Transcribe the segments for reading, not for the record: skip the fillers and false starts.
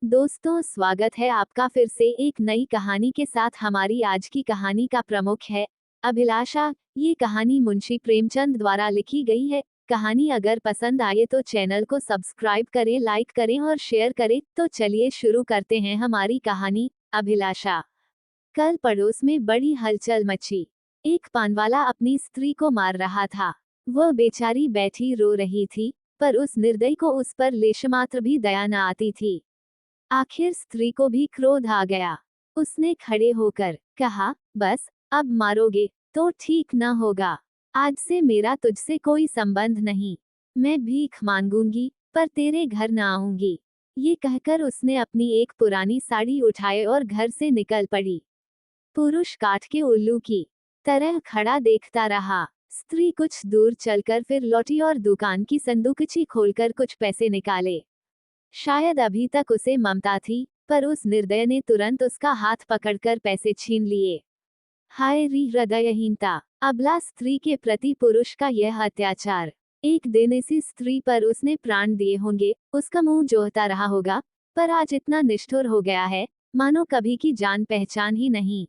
दोस्तों, स्वागत है आपका फिर से एक नई कहानी के साथ। हमारी आज की कहानी का प्रमुख है अभिलाषा। ये कहानी मुंशी प्रेमचंद द्वारा लिखी गई है। कहानी अगर पसंद आए तो चैनल को सब्सक्राइब करें, लाइक करें और शेयर करें। तो चलिए शुरू करते हैं हमारी कहानी अभिलाषा। कल पड़ोस में बड़ी हलचल मची। एक पानवाला अपनी स्त्री को मार रहा था। वह बेचारी बैठी रो रही थी, पर उस निर्दयी को उस पर लेशमात्र भी दया न आती थी। आखिर स्त्री को भी क्रोध आ गया। उसने खड़े होकर कहा, बस अब मारोगे तो ठीक न होगा। आज से मेरा तुझसे कोई संबंध नहीं। मैं भीख मांगूंगी, पर तेरे घर न आऊंगी। ये कहकर उसने अपनी एक पुरानी साड़ी उठाए और घर से निकल पड़ी। पुरुष काठ के उल्लू की तरह खड़ा देखता रहा। स्त्री कुछ दूर चलकर फिर लौटी और दुकान की संदूकची खोलकर कुछ पैसे निकाले। शायद अभी तक उसे ममता थी, पर उस निर्दय ने तुरंत उसका हाथ पकड़कर पैसे छीन लिए। हाय री हृदयहीनता! अबला स्त्री के प्रति पुरुष का यह अत्याचार। एक दिन इसी स्त्री पर उसने प्राण दिए होंगे, उसका मुंह जोहता रहा होगा, पर आज इतना निष्ठुर हो गया है, मानो कभी की जान पहचान ही नहीं।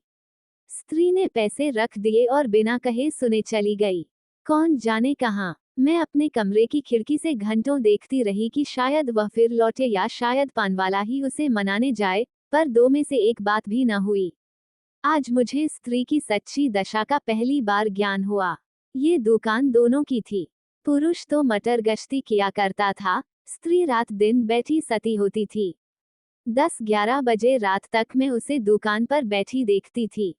स्त्री ने पैसे रख दिए और बिना कहे सुने चली गई। कौन जाने कहाँ। मैं अपने कमरे की खिड़की से घंटों देखती रही कि शायद वह फिर लौटे या शायद पानवाला ही उसे मनाने जाए, पर दो में से एक बात भी न हुई। आज मुझे स्त्री की सच्ची दशा का पहली बार ज्ञान हुआ। ये दुकान दोनों की थी। पुरुष तो मटर गश्ती किया करता था, स्त्री रात दिन बैठी सती होती थी। 10-11 बजे रात तक मैं उसे दुकान पर बैठी देखती थी।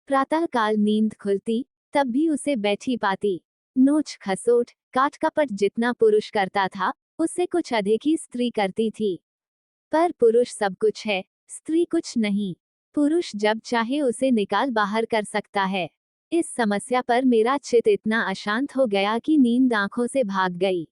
प्रातःकाल नींद खुलती, तब भी उसे बैठी पाती। नोच खसोट काट कपट जितना पुरुष करता था, उससे कुछ अधिक ही स्त्री करती थी। पर पुरुष सब कुछ है, स्त्री कुछ नहीं। पुरुष जब चाहे उसे निकाल बाहर कर सकता है। इस समस्या पर मेरा चित्त इतना अशांत हो गया कि नींद आंखों से भाग गई।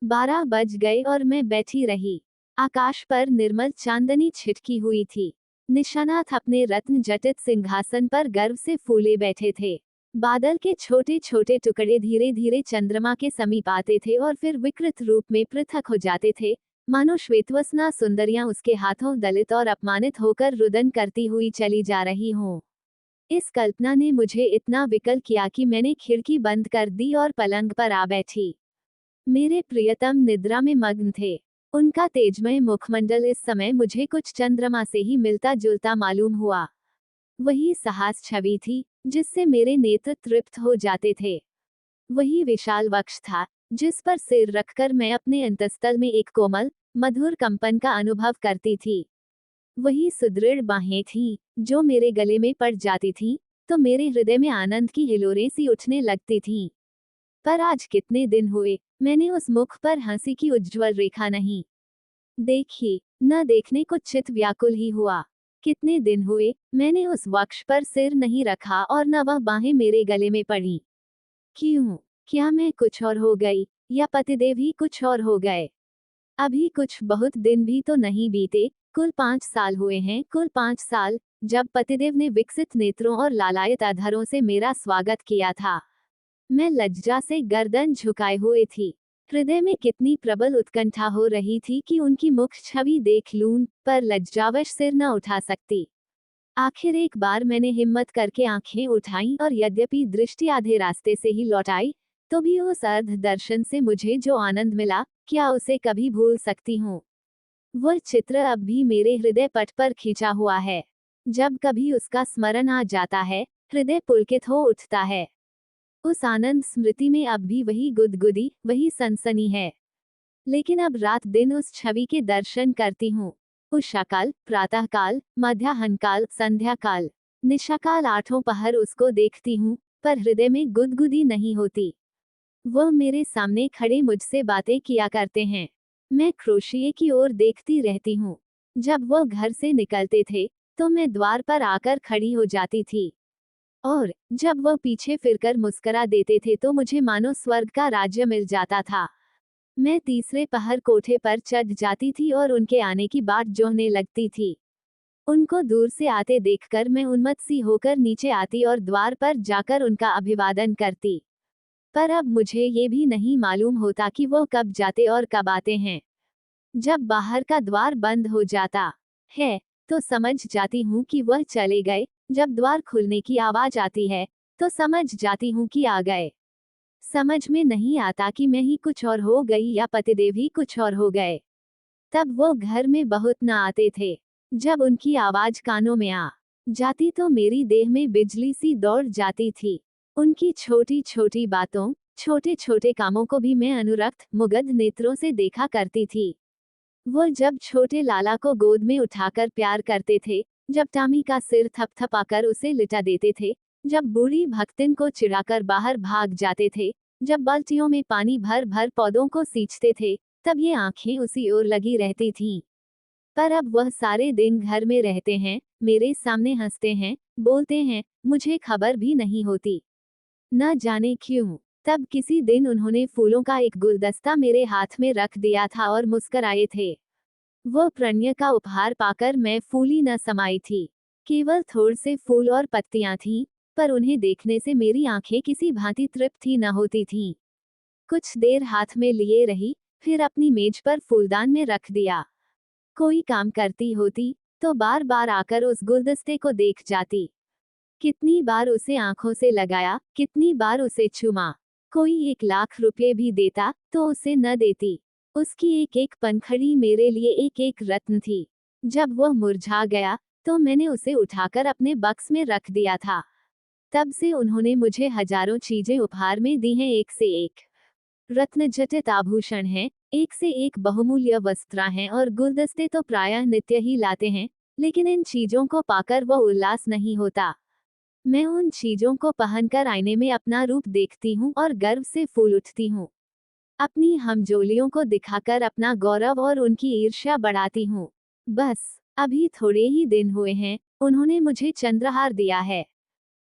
12 बज गए और मैं बैठी रही। आकाश पर निर्मल चांदनी छिटकी हुई थी। निशानाथ अपने रत्न जटित सिंहासन पर गर्व से फूले बैठे थे। बादल के छोटे छोटे टुकड़े धीरे धीरे चंद्रमा के समीप आते थे और फिर विकृत रूप में पृथक हो जाते थे, मानो श्वेतवसना सुंदरियां उसके हाथों दलित और अपमानित होकर रुदन करती हुई चली जा रही हों। इस कल्पना ने मुझे इतना विकल किया कि मैंने खिड़की बंद कर दी और पलंग पर आ बैठी। मेरे प्रियतम निद्रा में मग्न थे। उनका तेजमय मुखमंडल इस समय मुझे कुछ चंद्रमा से ही मिलता जुलता मालूम हुआ। वही सहास छवि थी, जिससे मेरे नेत्र तृप्त हो जाते थे। वही विशाल वक्ष था, जिस पर सिर रखकर मैं अपने अंतस्तल में एक कोमल, मधुर कंपन का अनुभव करती थी। वही सुदृढ़ बाहें थीं, जो मेरे गले में पड़ जाती थीं, तो मेरे हृदय में आनंद की हिलोरें सी उठने लगती थीं। पर आज कितने दिन हुए, मैंने उस मुख पर हंसी की उज्ज्वल रेखा नहीं देखी। न देखने को चित व्याकुल ही हुआ। कितने दिन हुए, मैंने उस वक्ष पर सिर नहीं रखा और न वह बाहें मेरे गले में पड़ी। क्यों? क्या मैं कुछ और हो गई, या पतिदेव ही कुछ और हो गए? अभी कुछ बहुत दिन भी तो नहीं बीते, कुल 5 साल हुए हैं, कुल 5 साल, जब पतिदेव ने विकसित नेत्रों और लालायित अधरों से मेरा स्वागत किया था। मैं लज्जा से गर्दन झुकाए हुए थी। हृदय में कितनी प्रबल उत्कंठा हो रही थी कि उनकी मुख छवि देख लूं, पर लज्जावश सिर न उठा सकती। आखिर एक बार मैंने हिम्मत करके आंखें उठाईं और यद्यपि दृष्टि आधे रास्ते से ही लौटाई, तो भी उस अर्ध दर्शन से मुझे जो आनंद मिला, क्या उसे कभी भूल सकती हूँ? वह चित्र अब भी मेरे हृदय पट पर खींचा हुआ है। जब कभी उसका स्मरण आ जाता है, हृदय पुलकित हो उठता है। उस आनंद स्मृति में अब भी वही गुदगुदी, वही सनसनी है। लेकिन अब रात दिन उस छवि के दर्शन करती हूँ। उषाकाल, प्रातःकाल, मध्याह्नकाल, संध्याकाल, निशाकाल, आठों पहर उसको देखती हूँ, पर हृदय में गुदगुदी नहीं होती। वह मेरे सामने खड़े मुझसे बातें किया करते हैं। मैं क्रोशिये की ओर देखती रहती हूँ। जब वह घर से निकलते थे, तो मैं द्वार पर आकर खड़ी हो जाती थी। और जब वह पीछे फिरकर मुस्करा देते थे तो मुझे मानो स्वर्ग का राज्य मिल जाता था। मैं तीसरे पहर कोठे पर चढ़ जाती थी और उनके आने की बाट जोहने लगती थी। उनको दूर से आते देखकर मैं उन्मत्त सी होकर नीचे आती और द्वार पर जाकर उनका अभिवादन करती। पर अब मुझे ये भी नहीं मालूम होता कि वो कब जाते और कब आते हैं। जब बाहर का द्वार बंद हो जाता है तो समझ जाती हूँ कि वह चले गए। जब द्वार खुलने की आवाज आती है तो समझ जाती हूँ कि आ गए। समझ में नहीं आता कि मैं ही कुछ और हो गई या पतिदेव ही कुछ और हो गए। तब वो घर में बहुत न आते थे। जब उनकी आवाज कानों में आ जाती तो मेरी देह में बिजली सी दौड़ जाती थी। उनकी छोटी छोटी बातों, छोटे छोटे कामों को भी मैं अनुरक्त मुग्ध नेत्रों से देखा करती थी। वो जब छोटे लाला को गोद में उठाकर प्यार करते थे, जब टामी का सिर थपथपाकर उसे लिटा देते थे, जब बूढ़ी भक्तिन को चिढ़ाकर बाहर भाग जाते थे, जब बाल्टियों में पानी भर भर पौधों को सींचते थे, तब ये आंखें उसी ओर लगी रहती थीं। पर अब वह सारे दिन घर में रहते हैं, मेरे सामने हंसते हैं, बोलते हैं, मुझे खबर भी नहीं होती। न जाने क्यों। तब किसी दिन उन्होंने फूलों का एक गुलदस्ता मेरे हाथ में रख दिया था और मुस्कराए थे। वो प्रणय का उपहार पाकर मैं फूली न समाई थी। केवल थोड़ से फूल और पत्तियां थीं, पर उन्हें देखने से मेरी आंखें किसी भांति तृप्त ही न होती थीं। कुछ देर हाथ में लिए रही, फिर अपनी मेज पर फूलदान में रख दिया। कोई काम करती होती तो बार बार आकर उस गुलदस्ते को देख जाती। कितनी बार उसे आंखों से लगाया, कितनी बार उसे चूमा। कोई 1 लाख रुपए भी देता तो उसे न देती। उसकी एक एक पंखड़ी मेरे लिए एक एक रत्न थी। जब वह मुरझा गया तो मैंने उसे उठाकर अपने बक्स में रख दिया था। तब से उन्होंने मुझे हजारों चीजें उपहार में दी हैं, एक से एक रत्न जटित आभूषण हैं, एक से एक बहुमूल्य वस्त्र हैं और गुलदस्ते तो प्रायः नित्य ही लाते हैं, लेकिन इन चीजों को पाकर वह उल्लास नहीं होता। मैं उन चीजों को पहनकर आईने में अपना रूप देखती हूँ और गर्व से फूल उठती हूँ। अपनी हमजोलियों को दिखाकर अपना गौरव और उनकी ईर्ष्या बढ़ाती हूँ। बस अभी थोड़े ही दिन हुए हैं, उन्होंने मुझे चंद्रहार दिया है।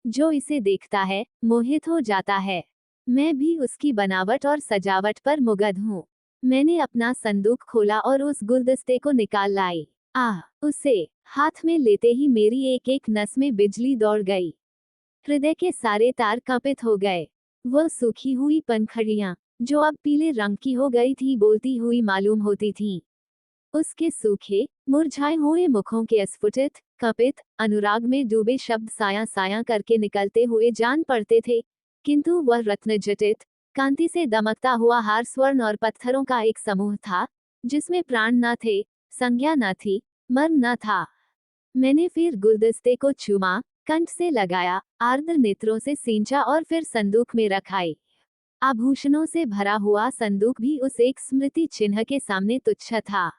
जो इसे देखता है मोहित हो जाता है। मैं भी उसकी बनावट और सजावट पर मुग्ध हूँ। मैंने अपना संदूक खोला और उस गुलदस्ते को निकाल लाई। आह, उसे हाथ में लेते ही मेरी एक एक नस में बिजली दौड़ गई। हृदय के सारे तार कंपित हो गए। वह सूखी हुई पंखड़ियां, जो अब पीले रंग की हो गई थी, बोलती हुई मालूम होती थीं। उसके सूखे, मुरझाए हुए मुखों के अस्फुटित, कंपित, अनुराग में डूबे शब्द साया साया करके निकलते हुए जान पड़ते थे, किंतु वह रत्न जटित, कांति से दमकता हुआ हार स्वर्ण और पत्थरों का एक समूह था, जिसमें प्राण न थे, संज्ञा न थी, मर्म न था। मैंने फिर गुलदस्ते को चूमा, कंठ से लगाया, आर्द्र नेत्रों से सींचा और फिर संदूक में रखाई। आभूषणों से भरा हुआ संदूक भी उस एक स्मृति चिन्ह के सामने तुच्छ था।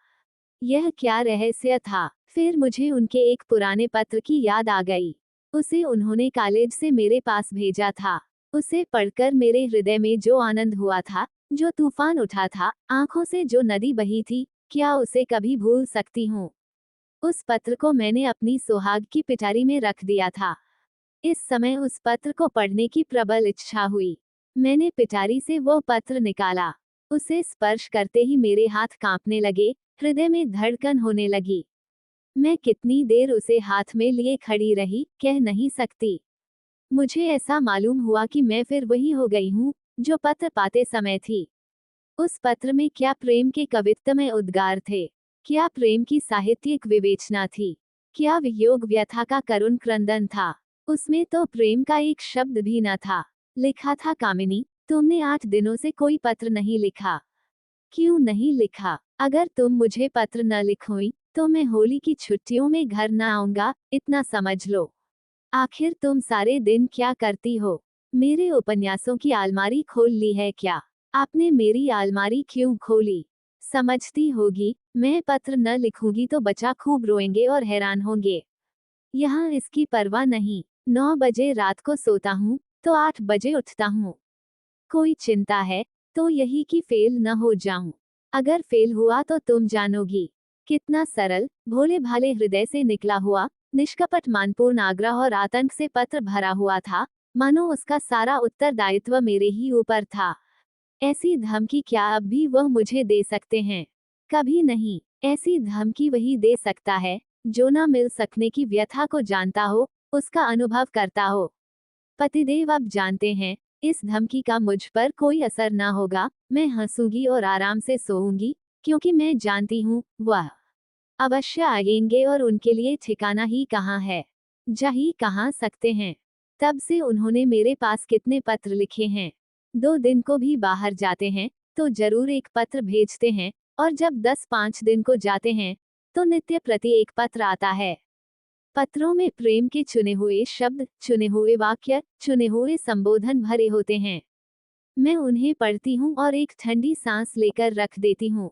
यह क्या रहस्य था? फिर मुझे उनके एक पुराने पत्र की याद आ गई। उसे उन्होंने कॉलेज से मेरे पास भेजा था। उसे पढ़कर मेरे हृदय में जो आनंद हुआ था, जो तूफान उठा था, आंखों से जो नदी बही थी, क्या उसे कभी भूल सकती हूँ? उस पत्र को मैंने अपनी सुहाग की पिटारी में रख दिया था। इस समय उस पत्र को पढ़ने की प्रबल इच्छा हुई। मैंने पिटारी से वो पत्र निकाला। उसे स्पर्श करते ही मेरे हाथ कांपने लगे, हृदय में धड़कन होने लगी। मैं कितनी देर उसे हाथ में लिए खड़ी रही, कह नहीं सकती। मुझे ऐसा मालूम हुआ कि मैं फिर वही हो गई हूँ, जो पत्र पाते समय थी। उस पत्र में क्या प्रेम के कवित्वमय उद्गार थे, क्या प्रेम की साहित्यिक विवेचना थी, क्या वियोग व्यथा का करुण क्रंदन था। उसमें तो प्रेम का एक शब्द भी न था। लिखा था, कामिनी, तुमने 8 दिनों से कोई पत्र नहीं लिखा। क्यों नहीं लिखा? अगर तुम मुझे पत्र न लिखोई तो मैं होली की छुट्टियों में घर न आऊंगा, इतना समझ लो। आखिर तुम सारे दिन क्या करती हो? मेरे उपन्यासों की अलमारी खोल ली है क्या? आपने मेरी अलमारी क्यों खोली? समझती होगी, मैं पत्र न लिखूंगी तो बच्चा खूब रोएंगे और हैरान होंगे। यहाँ इसकी परवाह नहीं। 9 बजे रात को सोता हूँ तो 8 बजे उठता हूँ। कोई चिंता है तो यही कि फेल न हो जाऊं। अगर फेल हुआ तो तुम जानोगी। कितना सरल, भोले भाले हृदय से निकला हुआ, निष्कपट मानपूर्ण आग्रह और आतंक से पत्र भरा हुआ था, मानो उसका सारा उत्तरदायित्व मेरे ही ऊपर था। ऐसी धमकी क्या अब भी वह मुझे दे सकते हैं? कभी नहीं। ऐसी धमकी वही दे सकता है जो न मिल सकने की व्यथा को जानता हो, उसका अनुभव करता हो। पतिदेव अब जानते हैं, इस धमकी का मुझ पर कोई असर ना होगा। मैं हंसूंगी और आराम से सोऊंगी, क्योंकि मैं जानती हूँ वह अवश्य आएंगे और उनके लिए ठिकाना ही कहाँ है, जा ही कहाँ सकते हैं। तब से उन्होंने मेरे पास कितने पत्र लिखे हैं। 2 दिन को भी बाहर जाते हैं तो जरूर एक पत्र भेजते हैं, और जब 10-5 दिन को जाते हैं तो नित्य प्रति एक पत्र आता है। पत्रों में प्रेम के चुने हुए शब्द, चुने हुए वाक्य, चुने हुए संबोधन भरे होते हैं। मैं उन्हें पढ़ती हूँ और एक ठंडी सांस लेकर रख देती हूँ।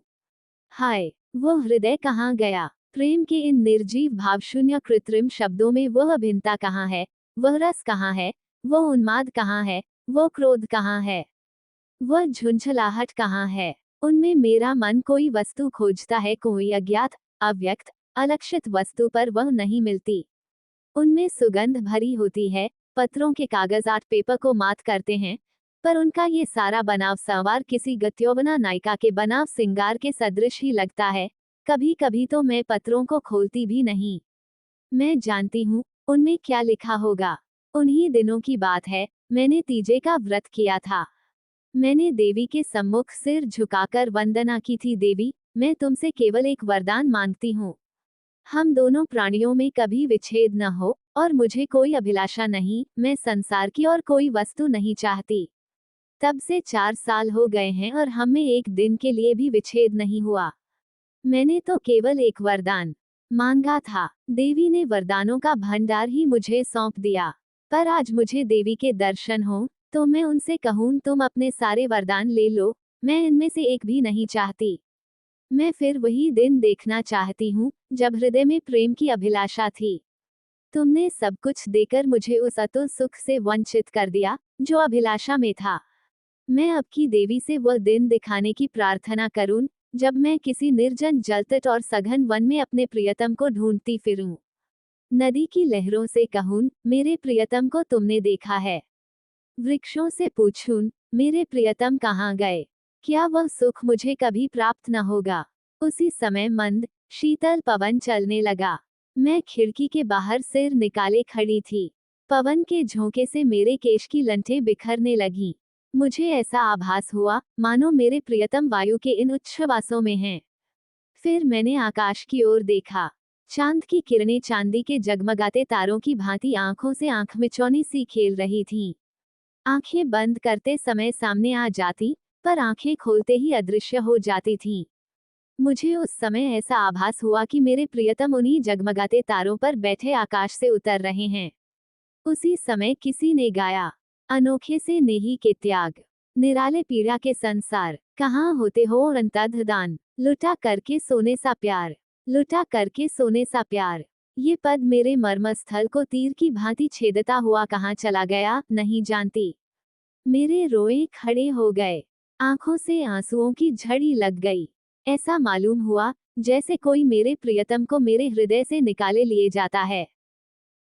हाय, वो हृदय कहाँ गया? प्रेम के इन निर्जीव भावशून्य कृत्रिम शब्दों में वह अभिन्नता कहाँ है? वह रस कहाँ है? वो उन्माद कहाँ है? वो क्रोध कहाँ है? वह झुंझलाहट कहाँ है? उनमें मेरा मन कोई वस्तु खोजता है, कोई अज्ञात, अव्यक्त, अलक्षित वस्तु पर वह नहीं मिलती। उनमें सुगंध भरी होती है, पत्रों के कागज आर्ट पेपर को मात करते हैं, पर उनका ये सारा बनाव संवार किसी गत्योवना नायिका के बनाव सिंगार के सदृश ही लगता है। कभी कभी तो मैं पत्रों को खोलती भी नहीं। मैं जानती हूँ उनमें क्या लिखा होगा। उन्हीं दिनों की बात है, मैंने तीजे का व्रत किया था। मैंने देवी के सम्मुख सिर झुकाकर वंदना की थी। देवी, मैं तुमसे केवल एक वरदान मांगती हूँ। हम दोनों प्राणियों में कभी विच्छेद न हो, और मुझे कोई अभिलाषा नहीं, मैं संसार की और कोई वस्तु नहीं चाहती। तब से 4 साल हो गए हैं और हम में एक दिन के लिए भी विच्छेद नहीं हुआ। मैंने तो केवल एक वरदान मांगा था। देवी ने वरदानों का भंडार ही मुझे सौंप दिया। पर आज मुझे देवी के दर्शन हो तो मैं उनसे कहूँ तुम अपने सारे वरदान ले लो, मैं इनमें से एक भी नहीं चाहती। मैं फिर वही दिन देखना चाहती हूँ जब हृदय में प्रेम की अभिलाषा थी। तुमने सब कुछ देकर मुझे उस अतुल सुख से वंचित कर दिया जो अभिलाषा में था। मैं अब की देवी से वह दिन दिखाने की प्रार्थना करूं जब मैं किसी निर्जन जलतट और सघन वन में अपने प्रियतम को ढूंढती फिरूं। नदी की लहरों से कहूं, मेरे प्रियतम को तुमने देखा है? वृक्षों से पूछूं, मेरे प्रियतम कहाँ गए? क्या वह सुख मुझे कभी प्राप्त न होगा? उसी समय मंद शीतल पवन चलने लगा। मैं खिड़की के बाहर सिर निकाले खड़ी थी। पवन के झोंके से मेरे केश की लंठें बिखरने लगीं। मुझे ऐसा आभास हुआ मानो मेरे प्रियतम वायु के इन उच्छ्वासों में हैं। फिर मैंने आकाश की ओर देखा। चांद की किरणें चांदी के जगमगाते तारों की भांति आंखों से आंख मिचौनी सी खेल रही थीं। आंखें बंद करते समय सामने आ जाती, पर आंखें खोलते ही अदृश्य हो जाती थीं। मुझे उस समय ऐसा आभास हुआ कि मेरे प्रियतम उन्हीं जगमगाते तारों पर बैठे आकाश से उतर रहे हैं। उसी समय किसी ने गाया, अनोखे से नेही के त्याग, निराले पीड़ा के संसार, कहाँ होते हो अंतर्धान, लुटा करके सोने सा प्यार, लुटा करके सोने सा प्यार। ये पद मेरे मर्मस्थल को तीर की भांति छेदता हुआ कहाँ चला गया, नहीं जानती। मेरे रोए खड़े हो गए, आंखों से आंसुओं की झड़ी लग गई। ऐसा मालूम हुआ जैसे कोई मेरे प्रियतम को मेरे हृदय से निकाले लिए जाता है।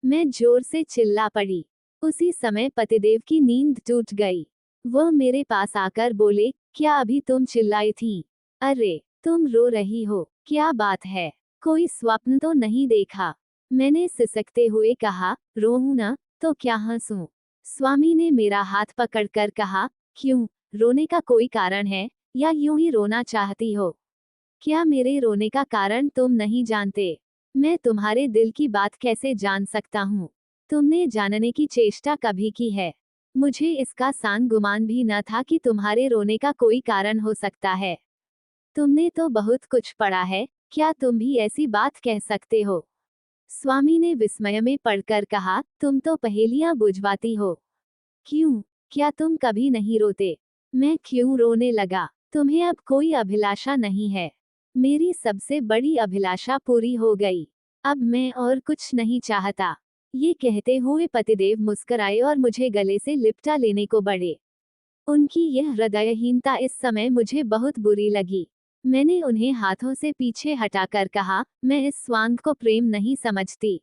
मैं जोर से चिल्ला पड़ी। उसी समय पतिदेव की नींद टूट गई। वह मेरे पास आकर बोले, क्या अभी तुम चिल्लाई थीं? अरे, तुम रो रही हो, क्या बात है? कोई स्वप्न तो नहीं देखा? मैंने सिसकते हुए कहा, रोऊं ना तो क्या हंसूं? स्वामी ने मेरा हाथ पकड़कर कहा, क्यों, रोने का कोई कारण है, या यूं ही रोना चाहती हो? क्या मेरे रोने का कारण तुम नहीं जानते? मैं तुम्हारे दिल की बात कैसे जान सकता हूँ? तुमने जानने की चेष्टा कभी की है? मुझे इसका सांग गुमान भी न था कि तुम्हारे रोने का कोई कारण हो सकता है। तुमने तो बहुत कुछ पढ़ा है, क्या तुम भी ऐसी बात कह सकते हो? स्वामी ने विस्मय में पढ़कर कहा, तुम तो पहेलियां बुझवाती हो। क्यों, क्या तुम कभी नहीं रोते? मैं क्यों रोने लगा? तुम्हें अब कोई अभिलाषा नहीं है। मेरी सबसे बड़ी अभिलाषा पूरी हो गई। अब मैं और कुछ नहीं चाहता। ये कहते हुए पतिदेव मुस्कुराए और मुझे गले से लिपटा लेने को बढ़े। उनकी यह हृदयहीनता इस समय मुझे बहुत बुरी लगी। मैंने उन्हें हाथों से पीछे हटाकर कहा, मैं इस स्वांग को प्रेम नहीं समझती।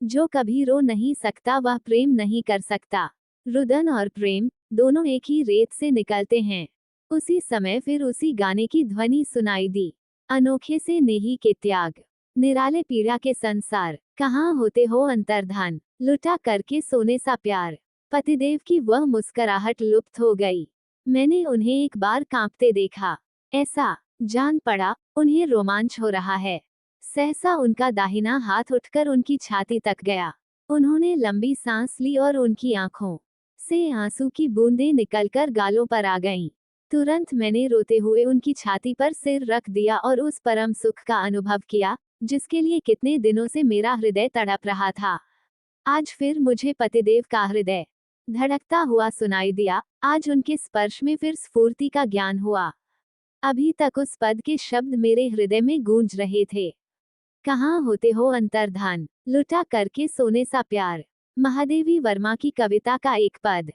जो कभी रो नहीं सकता वह प्रेम नहीं कर सकता। रुदन और प्रेम दोनों एक ही रेत से निकलते हैं। उसी समय फिर उसी गाने की ध्वनि सुनाई दी, अनोखे से नेही के त्याग, निराले पीड़ा के संसार, कहाँ होते हो अंतर्धान, लुटा करके सोने सा प्यार। पतिदेव की वह मुस्कुराहट लुप्त हो गई। मैंने उन्हें एक बार कांपते देखा, ऐसा जान पड़ा उन्हें रोमांच हो रहा है। सहसा उनका दाहिना हाथ उठकर उनकी छाती तक गया। उन्होंने लंबी सांस ली और उनकी आंखों से आंसू की बूंदें निकलकर गालों पर आ गईं। तुरंत मैंने रोते हुए उनकी छाती पर सिर रख दिया और उस परम सुख का अनुभव किया जिसके लिए कितने दिनों से मेरा हृदय तड़प रहा था। आज फिर मुझे पतिदेव का हृदय धड़कता हुआ सुनाई दिया। आज उनके स्पर्श में फिर स्फूर्ति का ज्ञान हुआ। अभी तक उस पद के शब्द मेरे हृदय में गूंज रहे थे। कहाँ होते हो अंतर्धान, लुटा करके सोने सा प्यार। महादेवी वर्मा की कविता का एक पद।